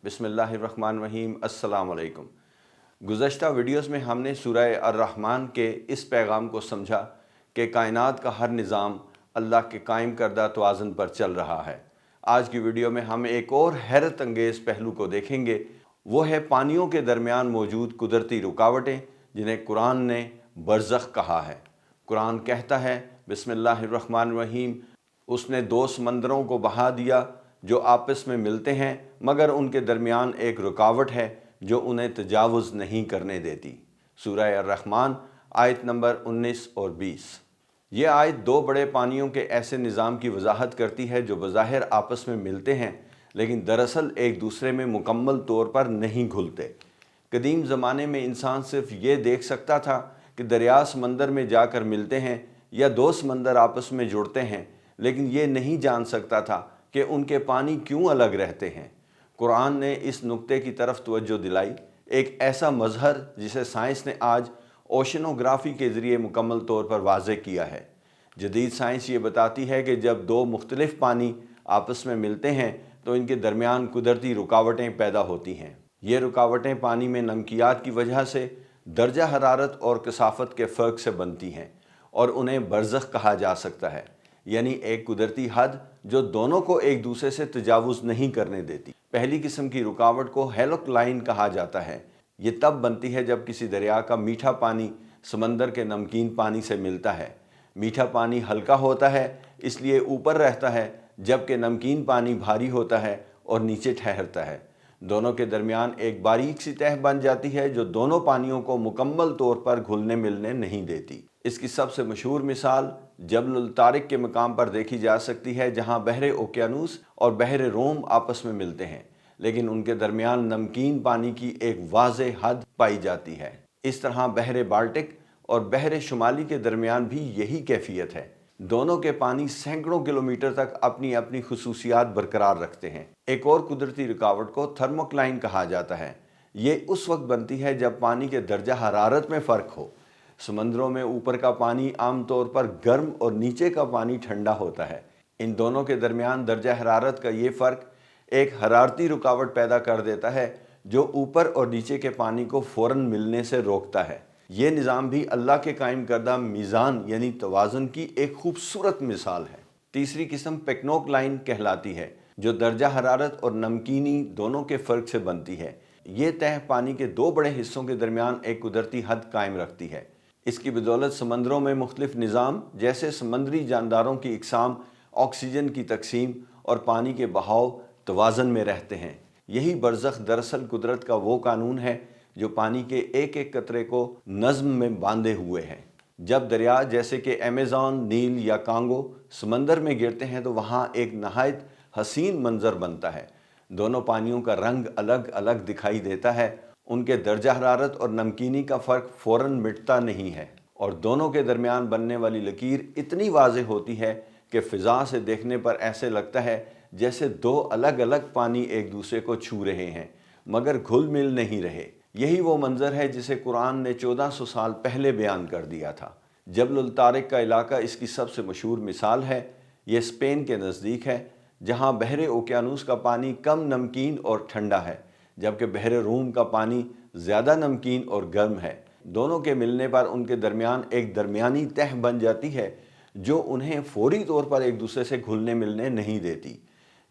बिस्मिल्लाहिर्रहमानिर्रहीम। अस्सलाम वालेकुम। गुज़श्ता वीडियोस में हमने सूरह अर्रहमान के इस पैगाम को समझा कि कायनात का हर निज़ाम अल्लाह के कायम करदा तवाज़ुन पर चल रहा है। आज की वीडियो में हम एक और हैरत अंगेज़ पहलू को देखेंगे, वो है पानियों के दरमियान मौजूद कुदरती रुकावटें, जिन्हें कुरान ने बरज़ख कहा है। कुरान कहता है बिस्मिल्लाहिर्रहमानिर्रहीम, उसने दो समंदरों को बहा दिया जो आपस में मिलते हैं, मगर उनके दरमियान एक रुकावट है जो उन्हें तजावुज़ नहीं करने देती। सूरह अर्रहमान आयत नंबर 19 और 20। ये आयत दो बड़े पानियों के ऐसे निज़ाम की वजाहत करती है जो बज़ाहिर आपस में मिलते हैं, लेकिन दरअसल एक दूसरे में मुकम्मल तौर पर नहीं घुलते। कदीम ज़माने में इंसान सिर्फ ये देख सकता था कि दरिया समंदर में जाकर मिलते हैं या दो समंदर आपस में जुड़ते हैं, लेकिन ये नहीं जान सकता था कि उनके पानी क्यों अलग रहते हैं। कुरान ने इस नुक्ते की तरफ तवज्जो दिलाई, एक ऐसा मज़हर जिसे साइंस ने आज ओशनोग्राफी के ज़रिए मुकम्मल तौर पर वाज़ेह किया है। जदीद साइंस ये बताती है कि जब दो मुख्तलिफ पानी आपस में मिलते हैं तो इनके दरमियान कुदरती रुकावटें पैदा होती हैं। ये रुकावटें पानी में नमकियात की वजह से दर्जा हरारत और कसाफत के फ़र्क से बनती हैं और उन्हें बरज़ख कहा जा सकता है, यानी एक कुदरती हद जो दोनों को एक दूसरे से तजावुज़ नहीं करने देती। पहली किस्म की रुकावट को हेलोक्लाइन कहा जाता है। ये तब बनती है जब किसी दरिया का मीठा पानी समंदर के नमकीन पानी से मिलता है। मीठा पानी हल्का होता है, इसलिए ऊपर रहता है, जबकि नमकीन पानी भारी होता है और नीचे ठहरता है। दोनों के दरमियान एक बारीक सी तह बन जाती है जो दोनों पानियों को मुकम्मल तौर पर घुलने मिलने नहीं देती। इसकी सबसे मशहूर मिसाल जबल तारिक के मकाम पर देखी जा सकती है, जहाँ बहरे ओकियानूस और बहरे रोम आपस में मिलते हैं, लेकिन उनके दरमियान नमकीन पानी की एक वाज़ेह हद पाई जाती है। इस तरह बहरे बाल्टिक और बहरे शुमाली के दरमियान भी यही कैफियत है। दोनों के पानी सैकड़ों किलोमीटर तक अपनी अपनी खुसूसियात बरकरार रखते हैं। एक और कुदरती रुकावट को थर्मोक्लाइन कहा जाता है। ये उस वक्त बनती है जब पानी के दर्जा हरारत में फ़र्क हो। समंदरों में ऊपर का पानी आमतौर पर गर्म और नीचे का पानी ठंडा होता है। इन दोनों के दरमियान दर्जा हरारत का ये फ़र्क एक हरारती रुकावट पैदा कर देता है जो ऊपर और नीचे के पानी को फ़ौरन मिलने से रोकता है। ये निज़ाम भी अल्लाह के कायम करदा मीज़ान यानी तवाज़ुन की एक खूबसूरत मिसाल है। तीसरी किस्म पेक्नोक्लाइन कहलाती है, जो दर्जा हरारत और नमकीनी दोनों के फ़र्क से बनती है। ये तह पानी के दो बड़े हिस्सों के दरमियान एक कुदरती हद कायम रखती है। इसकी बदौलत समंदरों में मुख्तलिफ निज़ाम जैसे समंदरी जानदारों की इकसाम, ऑक्सीजन की तकसीम और पानी के बहाव तवाज़ुन में रहते हैं। यही बरज़ख दरअसल कुदरत का वो कानून है जो पानी के एक एक कतरे को नज़्म में बांधे हुए है। जब दरिया जैसे कि अमेज़न, नील या कांगो समंदर में गिरते हैं तो वहाँ एक नहायत हसीन मंज़र बनता है। दोनों पानियों का रंग अलग अलग दिखाई देता है, उनके दर्जा हरारत और नमकीनी का फ़र्क फ़ौरन मिटता नहीं है और दोनों के दरमियान बनने वाली लकीर इतनी वाज़ेह होती है कि फ़िज़ा से देखने पर ऐसे लगता है जैसे दो अलग अलग पानी एक दूसरे को छू रहे हैं मगर घुल मिल नहीं रहे। यही वो मंज़र है जिसे कुरान ने 1400 साल पहले बयान कर दिया था। जबल तारिक का इलाका इसकी सबसे मशहूर मिसाल है। ये स्पेन के नज़दीक है, जहाँ बहरे ओकियानूस का पानी कम नमकीन और ठंडा है, जबकि बहरे रूम का पानी ज़्यादा नमकीन और गर्म है। दोनों के मिलने पर उनके दरमियान एक दरमियानी तह बन जाती है जो उन्हें फौरी तौर पर एक दूसरे से घुलने मिलने नहीं देती।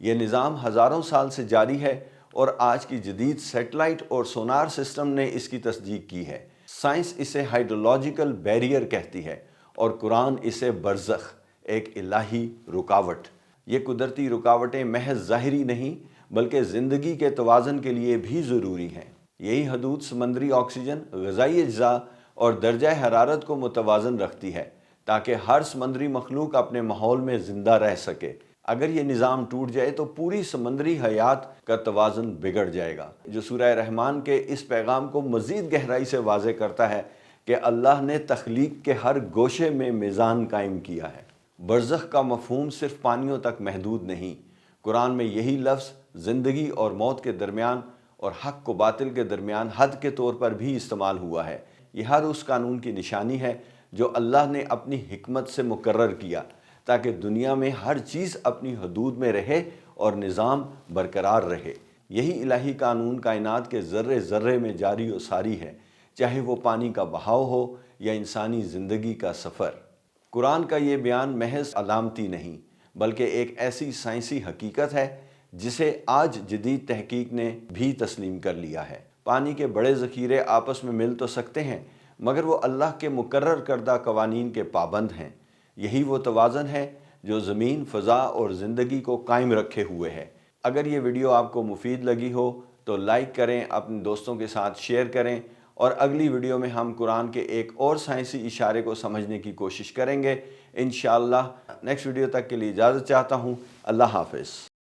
ये निज़ाम हज़ारों साल से जारी है और आज की जदीद सैटेलाइट और सोनार सिस्टम ने इसकी तस्दीक की है। साइंस इसे हाइड्रोलॉजिकल बैरियर कहती है और कुरान इसे बरज़ख, एक इलाही रुकावट। ये कुदरती रुकावटें महज ज़ाहिरी नहीं बल्कि ज़िंदगी के तवाज़ुन के लिए भी ज़रूरी हैं। यही हदूद समंदरी ऑक्सीजन, ग़िज़ाई अज्जा और दर्जा हरारत को मुतवाज़न रखती है ताकि हर समंदरी मखलूक अपने माहौल में ज़िंदा रह सके। अगर ये निज़ाम टूट जाए तो पूरी समंदरी हयात का तवाज़ुन बिगड़ जाएगा। जो सूरह रहमान के इस पैगाम को मज़ीद गहराई से वाज़ेह करता है कि अल्लाह ने तख्लीक के हर गोशे में मीज़ान कायम किया है। बरज़ख का मफ़हूम सिर्फ पानियों तक महदूद नहीं। कुरान में यही लफ्ज़ ज़िंदगी और मौत के दरमियान और हक़ व बातिल के दरमियान हद के तौर पर भी इस्तेमाल हुआ है। यह हर उस कानून की निशानी है जो अल्लाह ने अपनी हिकमत से मुकर्रर किया ताकि दुनिया में हर चीज़ अपनी हदूद में रहे और निज़ाम बरकरार रहे। یہی الہی قانون کائنات کے ذرے ذرے میں جاری و ساری ہے، چاہے وہ پانی کا بہاؤ ہو یا انسانی زندگی کا سفر۔ قرآن کا یہ بیان محض علامتی نہیں، بلکہ ایک ایسی سائنسی حقیقت ہے جسے آج جدید تحقیق نے بھی تسلیم کر لیا ہے۔ پانی کے بڑے ذخیرے آپس میں مل تو سکتے ہیں، مگر وہ اللہ کے مقرر کردہ قوانین کے پابند ہیں۔ یہی وہ توازن ہے جو زمین، فضا اور زندگی کو قائم رکھے ہوئے ہے۔ اگر یہ ویڈیو آپ کو مفید لگی ہو تو لائک کریں، اپنے دوستوں کے ساتھ شیئر کریں، اور اگلی ویڈیو میں ہم قرآن کے ایک اور سائنسی اشارے کو سمجھنے کی کوشش کریں گے انشاءاللہ۔ نیکسٹ ویڈیو تک کے لیے اجازت چاہتا ہوں۔ اللہ حافظ۔